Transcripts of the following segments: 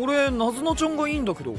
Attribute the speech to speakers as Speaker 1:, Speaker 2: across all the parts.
Speaker 1: 俺ナズナちゃんがいいんだけど。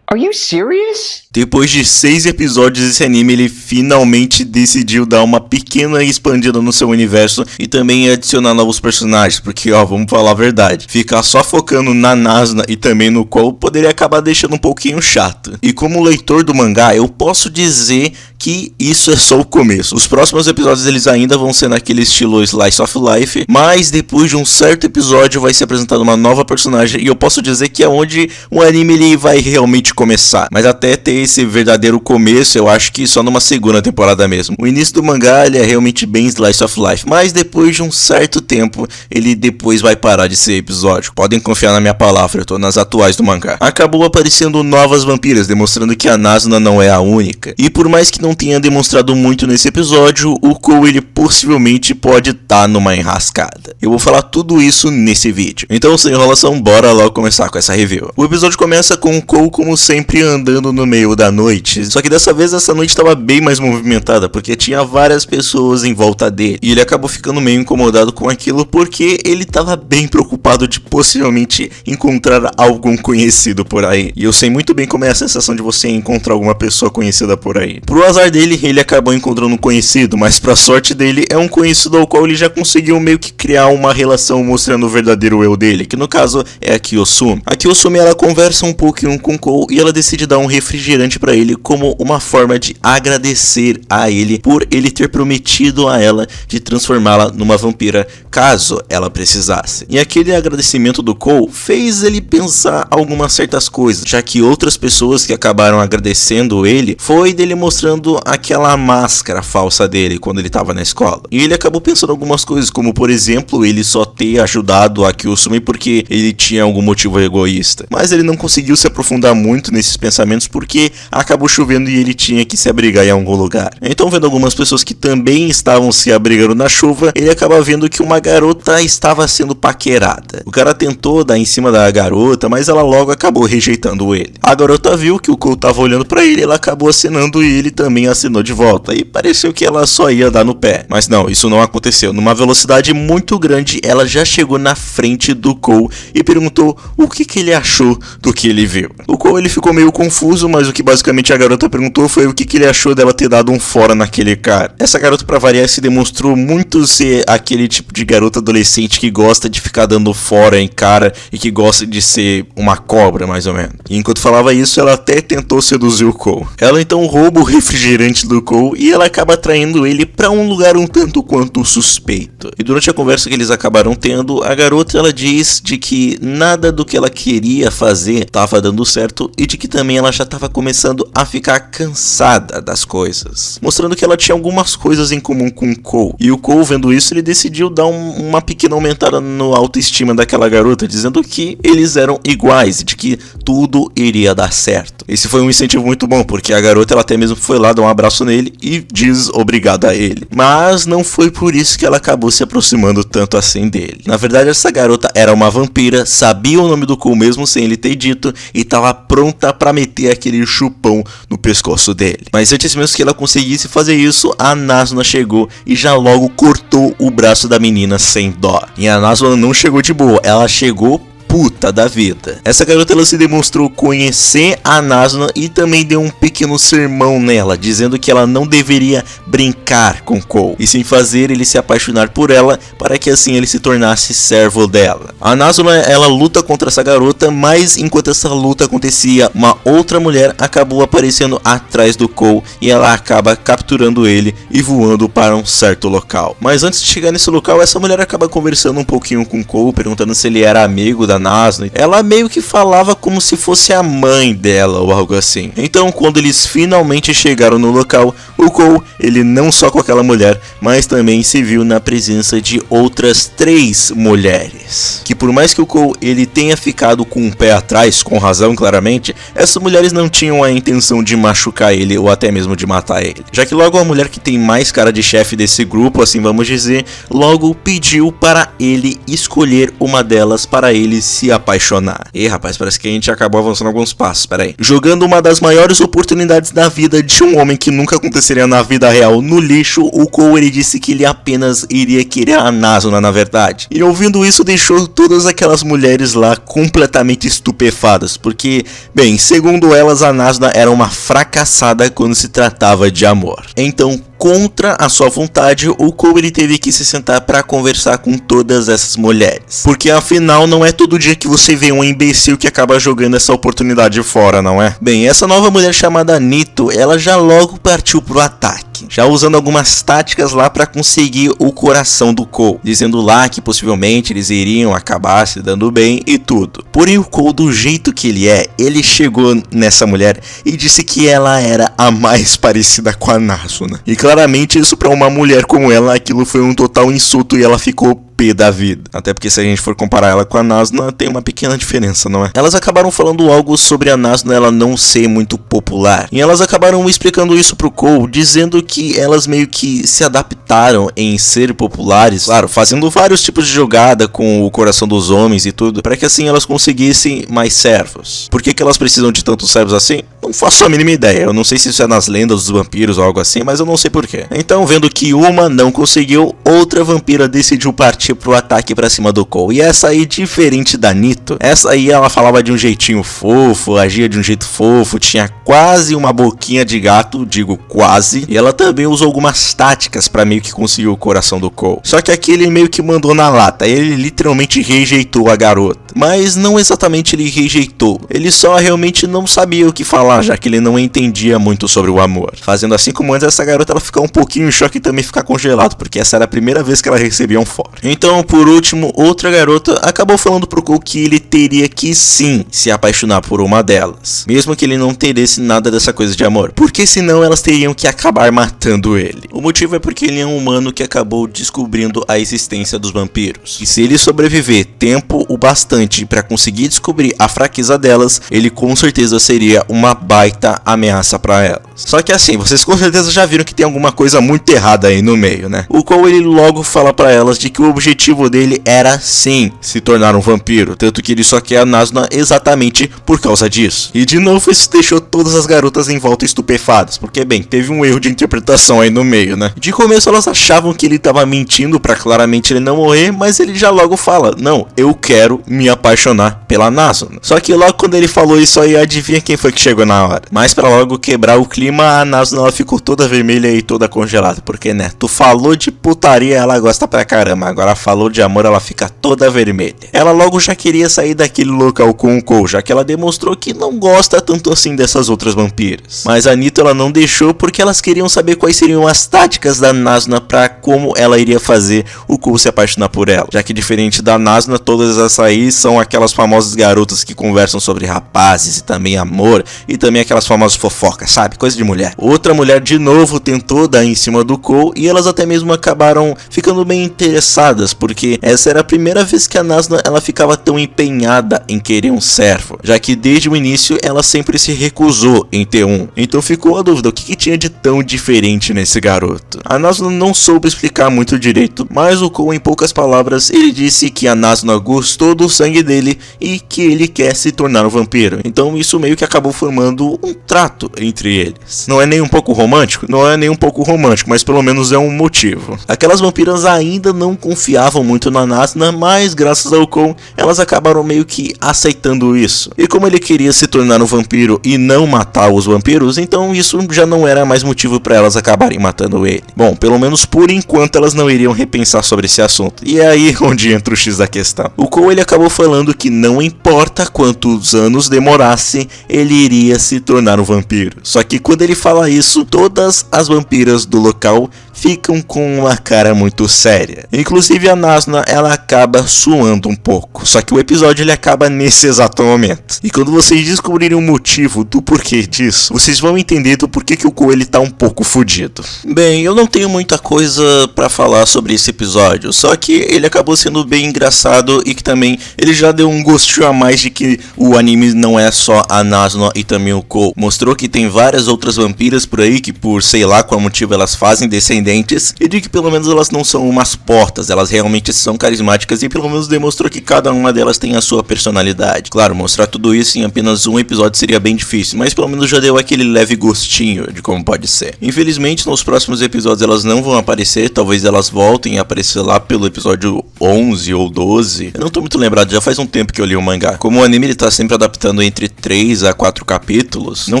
Speaker 2: Are you serious?
Speaker 3: Depois de 6 episódios, esse anime ele finalmente decidiu dar uma pequena expandida no seu universo e também adicionar novos personagens, porque vamos falar a verdade, ficar só focando na Nazuna e também no Kou poderia acabar deixando um pouquinho chato. E como leitor do mangá, eu posso dizer que isso é só o começo. Os próximos episódios eles ainda vão ser naquele estilo Slice of Life, mas depois de um certo episódio vai ser apresentada uma nova personagem e eu posso dizer que é onde o anime ele vai realmente começar. Mas até ter esse verdadeiro começo, eu acho que só numa segunda temporada mesmo. O início do mangá ele é realmente bem Slice of Life, mas depois de um certo tempo, ele depois vai parar de ser episódio. Podem confiar na minha palavra, eu tô nas atuais do mangá. Acabou aparecendo novas vampiras, demonstrando que a Nazuna não é a única. E por mais que não tenha demonstrado muito nesse episódio, o Kou ele possivelmente pode estar numa enrascada. Eu vou falar tudo isso nesse vídeo. Então, sem enrolação, bora logo começar com essa review. O episódio começa com o Kou, como sempre, andando no meio da noite. Só que dessa vez essa noite estava bem mais movimentada, porque tinha várias pessoas em volta dele. E ele acabou ficando meio incomodado com aquilo, porque ele estava bem preocupado de possivelmente encontrar algum conhecido por aí. E eu sei muito bem como é a sensação de você encontrar alguma pessoa conhecida por aí. Pro azar dele, ele acabou encontrando um conhecido, mas pra sorte dele, é um conhecido ao qual ele já conseguiu meio que criar uma relação mostrando o verdadeiro eu dele, que no caso é a Kiyosumi. A Kiyosumi ela conversa um pouquinho com o Kou e ela decide dar um refrigerante pra ele como uma forma de agradecer a ele por ele ter prometido a ela de transformá-la numa vampira caso ela precisasse. E aquele agradecimento do Kou fez ele pensar algumas certas coisas, já que outras pessoas que acabaram agradecendo ele foi dele mostrando aquela máscara falsa dele quando ele estava na escola. E ele acabou pensando algumas coisas, como por exemplo, ele só ter ajudado a Kiyosumi porque ele tinha algum motivo egoísta. Mas ele não conseguiu se aprofundar muito nesses pensamentos porque acabou chovendo e ele tinha que se abrigar em algum lugar. Então, vendo algumas pessoas que também estavam se abrigando na chuva, ele acaba vendo que uma garota estava sendo paquerada. O cara tentou dar em cima da garota, mas ela logo acabou rejeitando ele. A garota viu que o Kou estava olhando para ele, ela acabou acenando e ele também acenou de volta. E pareceu que ela só ia dar no pé. Mas não, isso não aconteceu. Numa velocidade muito grande, ela já chegou na frente do Kou e perguntou o que ele achou do que ele viu. O Kou ele ficou meio confuso, mas o que basicamente a garota perguntou foi o que ele achou dela ter dado um fora naquele cara. Essa garota, pra variar, se demonstrou muito ser aquele tipo de garota adolescente que gosta de ficar dando fora em cara e que gosta de ser uma cobra, mais ou menos. E enquanto falava isso, ela até tentou seduzir o Kou. Ela então rouba o refrigerante do Kou e ela acaba traindo ele pra um lugar um tanto quanto suspeito. E durante a conversa que eles acabaram tendo, a garota ela diz de que nada do que ela queria fazer estava dando certo e de que também ela já estava começando a ficar cansada das coisas, mostrando que ela tinha algumas coisas em comum com o Kou. E o Kou, vendo isso, ele decidiu dar uma pequena aumentada no autoestima daquela garota, dizendo que eles eram iguais e de que tudo iria dar certo. Esse foi um incentivo muito bom, porque a garota ela até mesmo foi lá dar um abraço nele e diz obrigado a ele. Mas não foi por isso que ela acabou se aproximando tanto assim dele. Na verdade, essa garota era uma vampira, sabia o nome do Kou mesmo sem ele ter dito e estava pronta para meter aquele chupão no pescoço dele. Mas antes mesmo que ela conseguisse fazer isso, a Nazuna chegou e já logo cortou o braço da menina sem dó. E a Nazuna não chegou de boa, ela chegou puta da vida. Essa garota ela se demonstrou conhecer a Nazuna e também deu um pequeno sermão nela, dizendo que ela não deveria brincar com Kou e sim fazer ele se apaixonar por ela para que assim ele se tornasse servo dela. A Nazuna ela luta contra essa garota, mas enquanto essa luta acontecia, uma outra mulher acabou aparecendo atrás do Kou e ela acaba capturando ele e voando para um certo local. Mas antes de chegar nesse local, essa mulher acaba conversando um pouquinho com Kou, perguntando se ele era amigo da Nazuna. Ela meio que falava como se fosse a mãe dela ou algo assim. Então, quando eles finalmente chegaram no local, o Kou, ele não só com aquela mulher, mas também se viu na presença de outras 3 mulheres. Que por mais que o Kou ele tenha ficado com o pé atrás, com razão claramente, essas mulheres não tinham a intenção de machucar ele ou até mesmo de matar ele. Já que logo a mulher que tem mais cara de chefe desse grupo, assim vamos dizer, logo pediu para ele escolher uma delas para ele se apaixonar. E rapaz, parece que a gente acabou avançando alguns passos, peraí. Jogando uma das maiores oportunidades da vida de um homem que nunca aconteceria na vida real no lixo, o Cole ele disse que ele apenas iria querer a Nazuna na verdade. E ouvindo isso deixou todas aquelas mulheres lá completamente estupefadas, porque, bem, segundo elas a Nazuna era uma fracassada quando se tratava de amor. Então, contra a sua vontade, o Cole ele teve que se sentar para conversar com todas essas mulheres. Porque afinal não é todo dia que você vê um imbecil que acaba jogando essa oportunidade fora, não é? Bem, essa nova mulher chamada Nito, ela já logo partiu pro ataque, já usando algumas táticas lá para conseguir o coração do Cole, dizendo lá que possivelmente eles iriam acabar se dando bem e tudo. Porém o Cole, do jeito que ele é, ele chegou nessa mulher e disse que ela era a mais parecida com a Nazuna. E claramente isso para uma mulher como ela, aquilo foi um total insulto e ela ficou pé da vida. Até porque se a gente for comparar ela com a Nazuna, tem uma pequena diferença, não é? Elas acabaram falando algo sobre a Nazuna ela não ser muito popular. E elas acabaram explicando isso pro Cole, dizendo que elas meio que se adaptaram em ser populares, claro, fazendo vários tipos de jogada com o coração dos homens e tudo, para que assim elas conseguissem mais servos. Por que elas precisam de tantos servos assim? Não faço a mínima ideia. Eu não sei se isso é nas lendas dos vampiros ou algo assim, mas eu não sei porquê. Então, vendo que uma não conseguiu, outra vampira decidiu partir pro ataque pra cima do Cole. E essa aí, diferente da Nito, essa aí ela falava de um jeitinho fofo, agia de um jeito fofo, tinha quase uma boquinha de gato, digo quase, e ela também usou algumas táticas pra meio que conseguir o coração do Cole. Só que aqui ele meio que mandou na lata, ele literalmente rejeitou a garota. Mas não exatamente ele rejeitou, ele só realmente não sabia o que falar, já que ele não entendia muito sobre o amor. Fazendo assim como antes, essa garota ela ficar um pouquinho em choque e também ficar congelado, porque essa era a primeira vez que ela recebia um fora. Então, por último, outra garota acabou falando pro Cole que ele teria que sim se apaixonar por uma delas, mesmo que ele não teresse nada dessa coisa de amor, porque senão elas teriam que acabar matando ele. O motivo é porque ele é um humano que acabou descobrindo a existência dos vampiros, e se ele sobreviver tempo o bastante para conseguir descobrir a fraqueza delas, ele com certeza seria uma baita ameaça para elas. Só que assim, vocês com certeza já viram que tem alguma coisa muito errada aí no meio, né? O Cole ele logo fala para elas de que o objetivo dele era sim se tornar um vampiro, tanto que ele só quer a Nazuna exatamente por causa disso. E de novo isso deixou todas as garotas em volta estupefadas, porque bem, teve um erro de interpretação aí no meio, né? De começo elas achavam que ele tava mentindo pra claramente ele não morrer, mas ele já logo fala, não, eu quero me apaixonar pela Nazuna. Só que logo quando ele falou isso aí, adivinha quem foi que chegou na hora? Mas pra logo quebrar o clima, a Nazuna ela ficou toda vermelha e toda congelada, porque né, tu falou de putaria, ela gosta pra caramba, agora falou de amor, ela fica toda vermelha. Ela logo já queria sair daquele local com o Cole, já que ela demonstrou que não gosta tanto assim dessas outras vampiras. Mas a Nito ela não deixou porque elas queriam saber quais seriam as táticas da Nazuna pra como ela iria fazer o Cole se apaixonar por ela, já que diferente da Nazuna, todas essas aí são aquelas famosas garotas que conversam sobre rapazes e também amor, e também aquelas famosas fofocas, sabe? Coisa de mulher. Outra mulher de novo tentou dar em cima do Cole e elas até mesmo acabaram ficando bem interessadas, porque essa era a primeira vez que a Nazuna ela ficava tão empenhada em querer um servo, já que desde o início ela sempre se recusou em ter um. Então ficou a dúvida, o que tinha de tão diferente nesse garoto? A Nazuna não soube explicar muito direito, mas o Cole em poucas palavras ele disse que a Nazuna gostou do sangue dele e que ele quer se tornar um vampiro. Então isso meio que acabou formando um trato entre eles. Não é nem um pouco romântico? Não é nem um pouco romântico, mas pelo menos é um motivo. Aquelas vampiras ainda não confiavam muito na Nazuna, mas graças ao Cole, elas acabaram meio que aceitando isso. E como ele queria se tornar um vampiro e não matar os vampiros, então isso já não era mais motivo para elas acabarem matando ele. Bom, pelo menos por enquanto elas não iriam repensar sobre esse assunto. E é aí onde entra o X da questão. O Cole ele acabou falando que não importa quantos anos demorasse, ele iria se tornar um vampiro. Só que quando ele fala isso, todas as vampiras do local ficam com uma cara muito séria. Inclusive a Nazuna ela acaba suando um pouco. Só que o episódio ele acaba nesse exato momento. E quando vocês descobrirem o motivo do porquê disso, vocês vão entender do porquê que o Cole ele tá um pouco fudido. Bem, eu não tenho muita coisa pra falar sobre esse episódio, só que ele acabou sendo bem engraçado e que também ele já deu um gostinho a mais de que o anime não é só a Nazuna e também o Cole. Mostrou que tem várias outras vampiras por aí que por sei lá qual motivo elas fazem descendência inteligentes e de que pelo menos elas não são umas portas, elas realmente são carismáticas e pelo menos demonstrou que cada uma delas tem a sua personalidade. Claro, mostrar tudo isso em apenas um episódio seria bem difícil, mas pelo menos já deu aquele leve gostinho de como pode ser. Infelizmente, nos próximos episódios elas não vão aparecer, talvez elas voltem a aparecer lá pelo episódio 11 ou 12. Eu não tô muito lembrado, já faz um tempo que eu li o mangá. Como o anime ele tá sempre adaptando entre 3 a 4 capítulos, não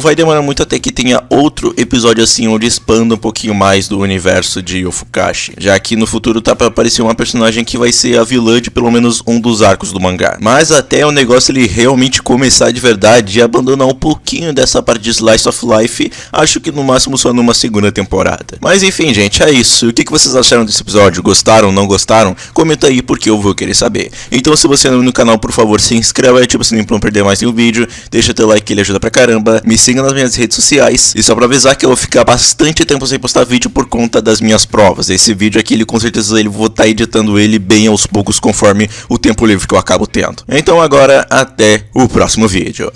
Speaker 3: vai demorar muito até que tenha outro episódio assim onde expanda um pouquinho mais do universo de Yofukashi, já que no futuro tá pra aparecer uma personagem que vai ser a vilã de pelo menos um dos arcos do mangá. Mas até o negócio ele realmente começar de verdade e abandonar um pouquinho dessa parte de Slice of Life, acho que no máximo só numa segunda temporada. Mas enfim, gente, é isso. O que vocês acharam desse episódio? Gostaram, não gostaram? Comenta aí porque eu vou querer saber. Então se você é novo no canal, por favor, se inscreva, ativa o sininho pra não perder mais nenhum vídeo, deixa teu like que ele ajuda pra caramba, me siga nas minhas redes sociais, e só pra avisar que eu vou ficar bastante tempo sem postar vídeo por conta das minhas provas. Esse vídeo aqui, ele com certeza eu vou estar editando ele bem aos poucos conforme o tempo livre que eu acabo tendo. Então agora, até o próximo vídeo.